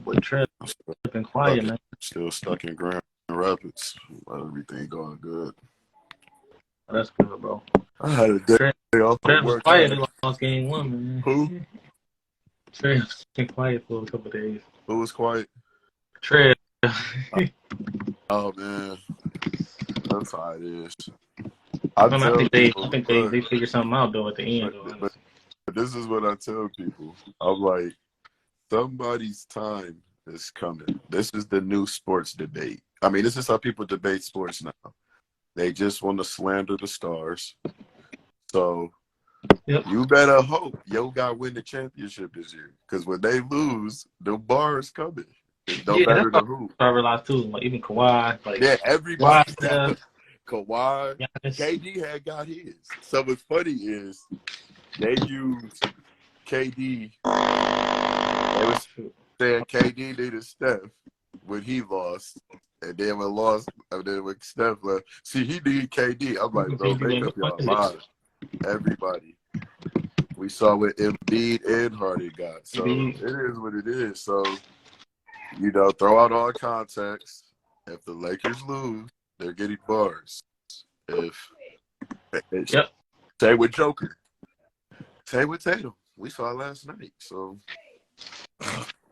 boy Trev I'm been quiet, man. still stuck in Grand Rapids. Everything going good. Oh, that's good, bro. I had a day Trev, off Trev from was work. quiet. They lost game one, man. Who? Trev's been quiet for a couple of days. Who was quiet? Trev. Oh man, that's how it is. I I tell people, think look, they figured something out though at the end, though. but Honestly. this is what I tell people. I'm like, somebody's time is coming. This is the new sports debate. I mean, this is how people debate sports now. They just want to slander the stars. So Yep. you better hope Yo got win the championship this year. Because when they lose, the bar is coming. It don't Yeah, matter that's to who. what I realized too. Like even Kawhi, like Yeah, everybody Kawhi got stuff. Kawhi. Giannis. KD had got his. So what's funny is they used KD. They was saying KD needed Steph when he lost. And then when Steph left, see, he need KD. I'm like, bro, make up your mind. Everybody. We saw what Embiid and Harden got. So it is what it is. So, throw out all context. If the Lakers lose, they're getting bars. Say with Joker. Say with Tatum. We saw it last night. So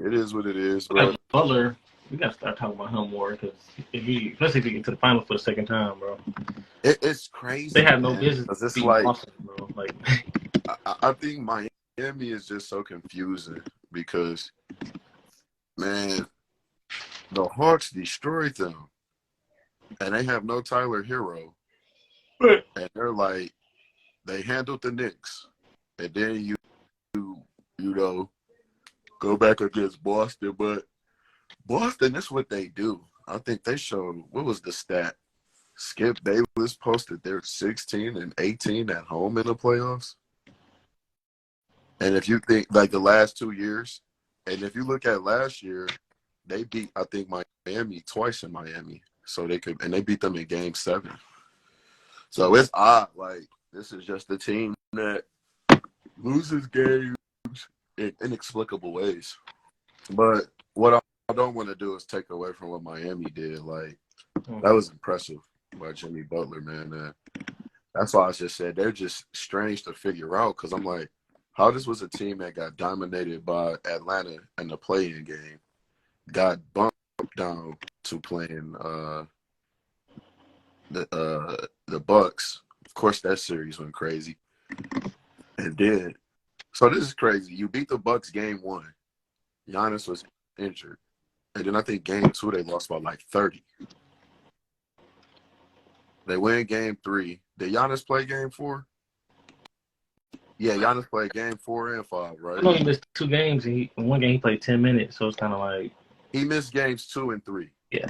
it is what it is, bro. Like Butler, we gotta start talking about him more because especially if he get to the final for the second time, bro. It's crazy. They have no business. It's like awesome, bro. Like I think Miami is just so confusing because, man, the Hawks destroyed them, and they have no Tyler Hero, and they're like, they handled the Knicks, and then you go back against Boston, but Boston, that's what they do. I think they showed, what was the stat? Skip Bayless posted they're 16 and 18 at home in the playoffs. And if you think like the last 2 years, and if you look at last year, they beat, I think, Miami twice in Miami. So they beat them in game 7. So it's odd. Like, this is just a team that loses games in inexplicable ways. But what I don't want to do is take away from what Miami did. Like, that was impressive by Jimmy Butler, man. That's why I just said they're just strange to figure out because I'm like, how this was a team that got dominated by Atlanta in the play-in game, got bumped down to playing the Bucks. Of course, that series went crazy. And then, so this is crazy. You beat the Bucks game 1. Giannis was injured. And then I think game 2, they lost by like 30. They win game 3. Did Giannis play game 4? Yeah, Giannis played game 4 and 5, right? I know he missed 2 games. And in one game he played 10 minutes, so it's kind of like he missed games 2 and 3. Yeah,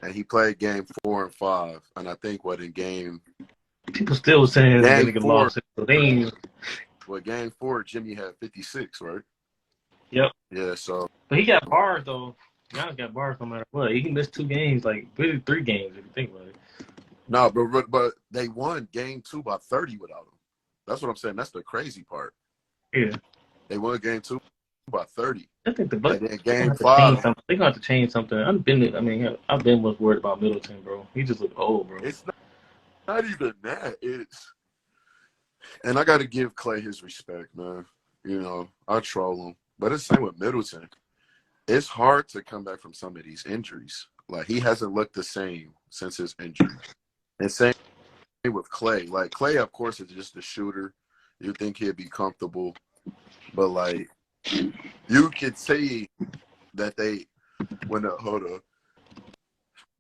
and he played game 4 and 5, and I think in game people still saying game the nigga 4, lost it. So they ain't. Game 4, Jimmy had 56, right? Yep. Yeah, so. But he got bars though. Giannis got bars no matter what. He can miss 2 games, like really 3 games if you think about it. No, but they won game 2 by 30 without him. That's what I'm saying. That's the crazy part. Yeah. They won game 2 by 30. I think the Bucks. And then game 5. They're gonna have to change something. I've been was worried about Middleton, bro. He just looked old, bro. It's not even that. And I got to give Clay his respect, man. I troll him, but it's the same with Middleton. It's hard to come back from some of these injuries. Like, he hasn't looked the same since his injury. And same with Clay. Like, Clay, of course, is just a shooter. You think he'd be comfortable. But, like, you could see that they went up. Hold up.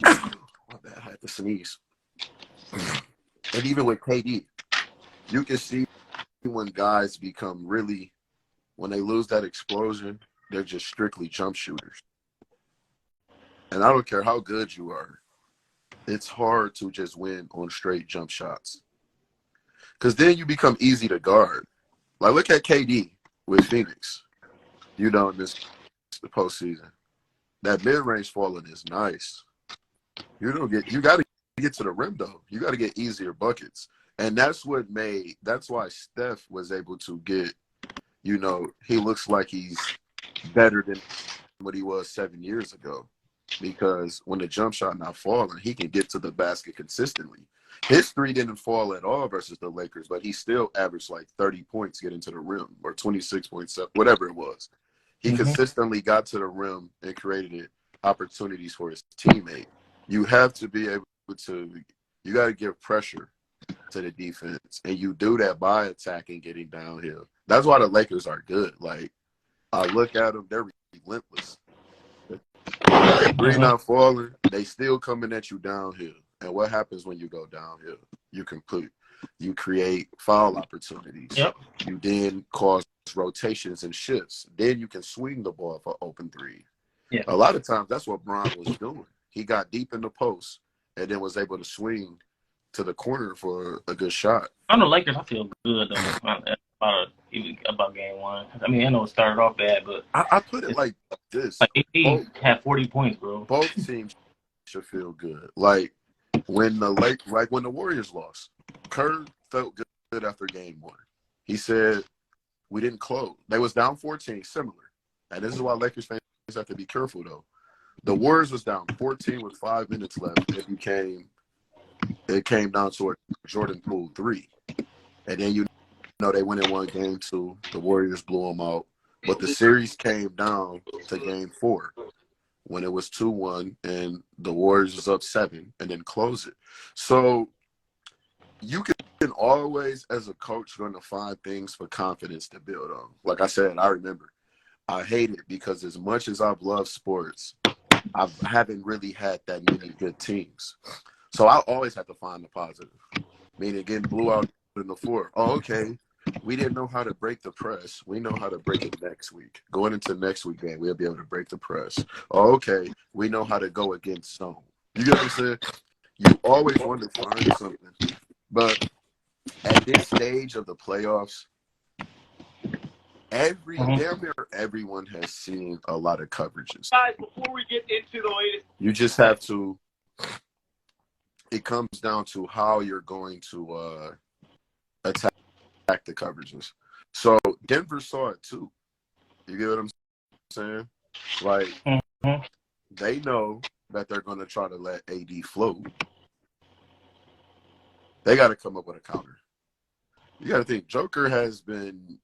My bad. I had to sneeze. And even with KD, you can see when guys become really, when they lose that explosion, they're just strictly jump shooters. And I don't care how good you are. It's hard to just win on straight jump shots. Because then you become easy to guard. Like, look at KD with Phoenix. In the postseason. That mid-range falling is nice. You got to get to the rim, though. You got to get easier buckets. And that's why Steph was able to get, he looks like he's better than what he was 7 years ago. Because when the jump shot not falling, he can get to the basket consistently. His three didn't fall at all versus the Lakers, but he still averaged like 30 points getting to the rim, or 26.7, whatever it was. He consistently got to the rim and created opportunities for his teammate. You have to be able to, you got to give pressure to the defense, and you do that by attacking, getting downhill. That's why the Lakers are good. Like, I look at them, they're relentless. Three not falling, they still coming at you downhill. And what happens when you go downhill? You create foul opportunities. Yep. You then cause rotations and shifts. Then you can swing the ball for open three. Yeah. A lot of times that's what Bron was doing. He got deep in the post and then was able to swing to the corner for a good shot. I know Lakers, I feel good about game one. I mean, I know it started off bad, but I put it like this. Like AD had 40 points, bro. Both teams should feel good. Like when the Warriors lost, Kerr felt good after game one. He said, we didn't close. They was down 14, similar. And this is why Lakers fans have to be careful, though. The Warriors was down 14 with 5 minutes left. It came down to a Jordan Poole 3. And then they went in one game 2. The Warriors blew them out. But the series came down to game 4 when it was 2-1 and the Warriors was up 7 and then close it. So you can always, as a coach, going to find things for confidence to build on. Like I said, I remember I hate it because as much as I've loved sports, I haven't really had that many good teams. So I always have to find the positive. Meaning getting blew out in the 4th. Oh, okay. We didn't know how to break the press. We know how to break it next week. Going into next week game, we'll be able to break the press. Oh, okay. We know how to go against zone. You get what I'm saying? You always want to find something. But at this stage of the playoffs, damn near everyone has seen a lot of coverages. Guys, before we get into the latest, you just have to. It comes down to how you're going to attack the coverages. So Denver saw it too. You get what I'm saying? Like they know that they're going to try to let AD float. They got to come up with a counter. You got to think Joker has been.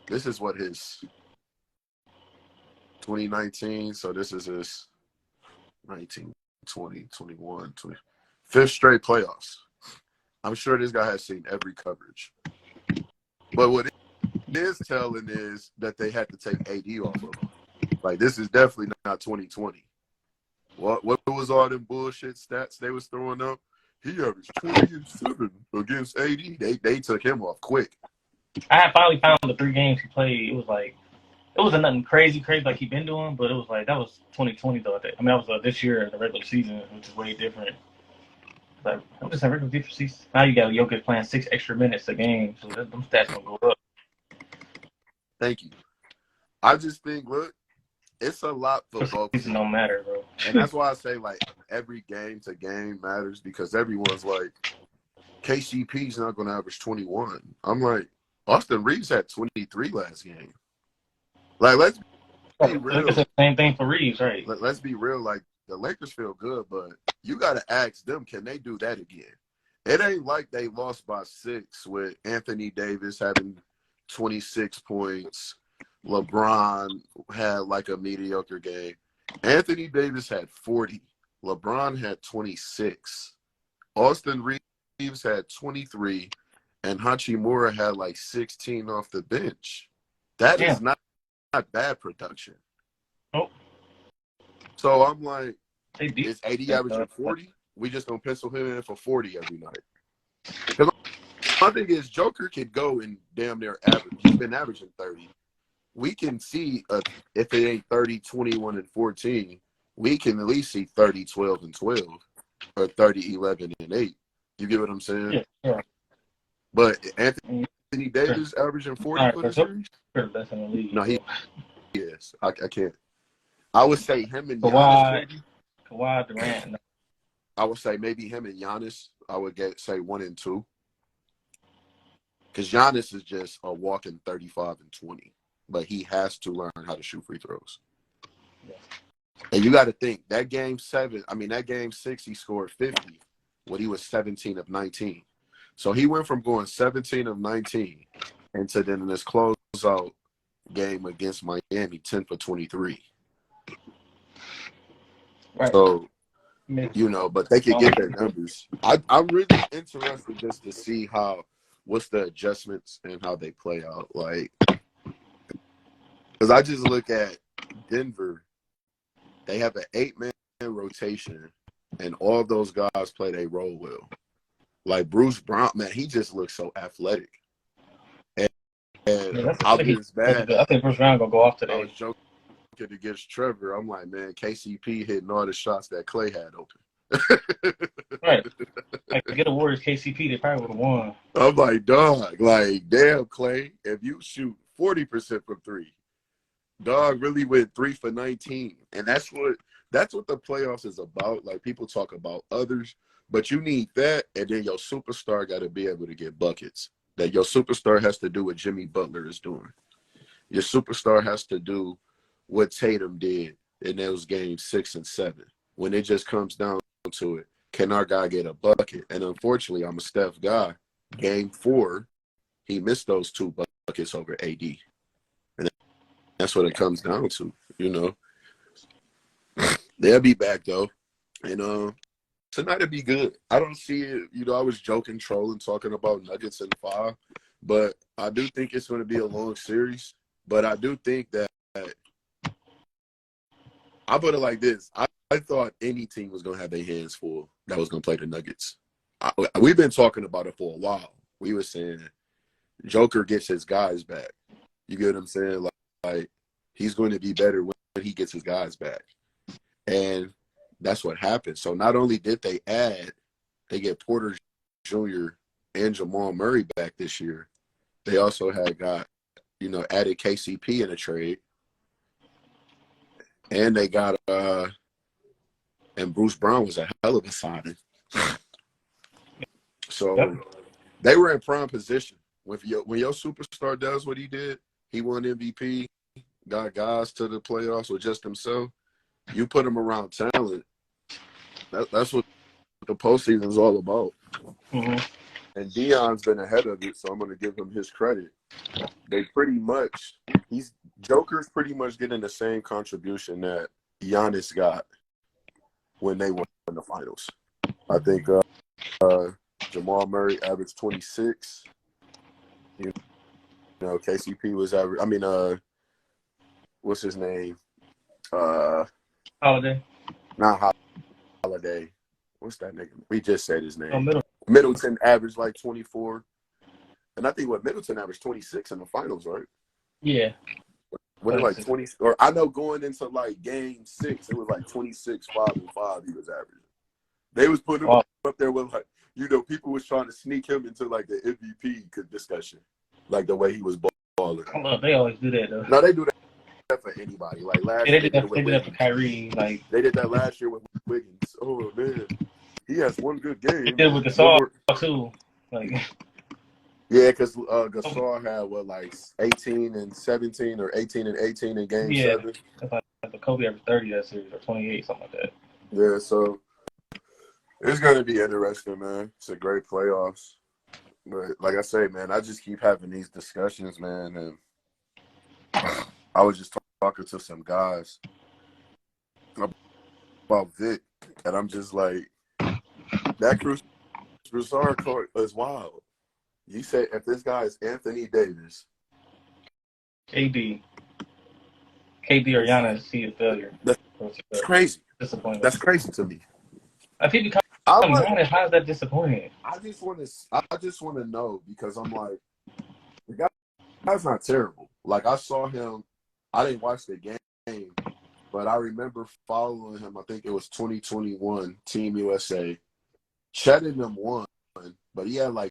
This is what his 2019. So this is his 19, 20, 21, 20, 5th straight playoffs. I'm sure this guy has seen every coverage. But what it is telling is that they had to take AD off of him. Like, this is definitely not 2020. What was all them bullshit stats they was throwing up? He averaged 20 and 7 against AD. They took him off quick. I had finally found the 3 games he played. It wasn't nothing crazy like he been doing, but it was like, that was 2020 though. I mean, that was this year in the regular season, which is way different. Like, I'm just in regular season. Now you got Jokic playing 6 extra minutes a game, so them stats gonna go up. Thank you. I just think, look, it's a lot for both. Season don't matter, bro. And that's why I say, like, every game to game matters because everyone's like, KCP's not going to average 21. I'm like, Austin Reeves had 23 last game. Like, let's be real. It's the same thing for Reeves, right? Let's be real. Like, the Lakers feel good, but you got to ask them, can they do that again? It ain't like they lost by 6 with Anthony Davis having 26 points. LeBron had like a mediocre game. Anthony Davis had 40. LeBron had 26. Austin Reeves had 23. And Hachimura had like 16 off the bench. That is not bad production. Nope. So I'm like, is AD Yeah. averaging 40? We just gonna pencil him in for 40 every night. Because my thing is, Joker could go and damn near average. He's been averaging 30. We can see if it ain't 30, 21, and 14, we can at least see 30, 12, and 12, or 30, 11, and 8. You get what I'm saying? Yeah. But Anthony Davis averaging 40 for the series? The best in the league. No, he is. I can't. I would say him and Giannis. Kawhi Durant. I would say maybe him and Giannis. I would say 1 and 2. Because Giannis is just a walking 35 and 20. But he has to learn how to shoot free throws. Yeah. And you got to think that game 6, he scored 50 when he was 17 of 19. So he went from going 17 of 19 into then this closeout game against Miami, 10 for 23. Right. So, but they could get their numbers. I'm really interested just to see what's the adjustments and how they play out. Like, because I just look at Denver, they have an 8-man rotation, and all of those guys play their role well. Like Bruce Brown, man, he just looks so athletic. And I'll be as bad. I think Bruce Brown gonna go off today. I was joking against Trevor. I'm like, man, KCP hitting all the shots that Clay had open. Right. Like, get the Warriors KCP, they probably would have won. I'm like, dog, like, damn, Clay, if you shoot 40% from three, dog really went 3 for 19. And that's what the playoffs is about. Like, people talk about others, but you need that, and then your superstar got to be able to get buckets. That your superstar has to do what Jimmy Butler is doing. Your superstar has to do what Tatum did in those games 6 and 7. When it just comes down to it, can our guy get a bucket? And unfortunately, I'm a Steph guy. Game 4, he missed those 2 buckets over AD. And that's what it comes down to, They'll be back, though. And tonight will be good. I don't see it. I was joking, trolling, talking about Nuggets in 5. But I do think it's going to be a long series. But I do think that I put it like this. I thought any team was going to have their hands full that was going to play the Nuggets. We've been talking about it for a while. We were saying Joker gets his guys back. You get what I'm saying? Like he's going to be better when he gets his guys back. And that's what happened. So not only did they get Porter Jr. and Jamal Murray back this year, they also added KCP in a trade. And they got and Bruce Brown was a hell of a signing. So they were in prime position. When your superstar does what he did, he won MVP, got guys to the playoffs with just himself. You put him around talent. That's what the postseason is all about. Mm-hmm. And Dion's been ahead of it, so I'm going to give him his credit. Joker's pretty much getting the same contribution that Giannis got when they won the finals. I think Jamal Murray averaged 26. KCP was what's his name? Holiday. Not Holiday. What's that nigga? We just said his name. Oh, Middleton averaged like 24. And I think Middleton averaged 26 in the finals, right? Yeah. What it like 20? Or I know going into like game 6, it was like 26, 5 and 5 he was averaging. They was putting him up there with people was trying to sneak him into like the MVP discussion, like the way he was balling. They always do that though. No, they do that for anybody. Like last year, they did that for Kyrie. Like they did that last year with Wiggins. Oh man, he has one good game. They did with Gasol too. Like. Yeah, because Gasol had 18 and 17 or 18 and 18 in game 7. That's like Kobe averaged 30 that series or 28, something like that. Yeah, so it's gonna be interesting, man. It's a great playoffs. But like I say, man, I just keep having these discussions, man, and I was just talking to some guys about Vic, and I'm just like, that Cruz Broussard court is wild. You say if this guy is Anthony Davis, KD or Giannis, see a failure. That's crazy. Disappointing. That's crazy to me. If he becomes Giannis, how is that disappointing? I just want to know, because I'm like, the guy's not terrible. Like, I saw him. I didn't watch the game, but I remember following him. I think it was 2021 Team USA. Chettingham won, but he had like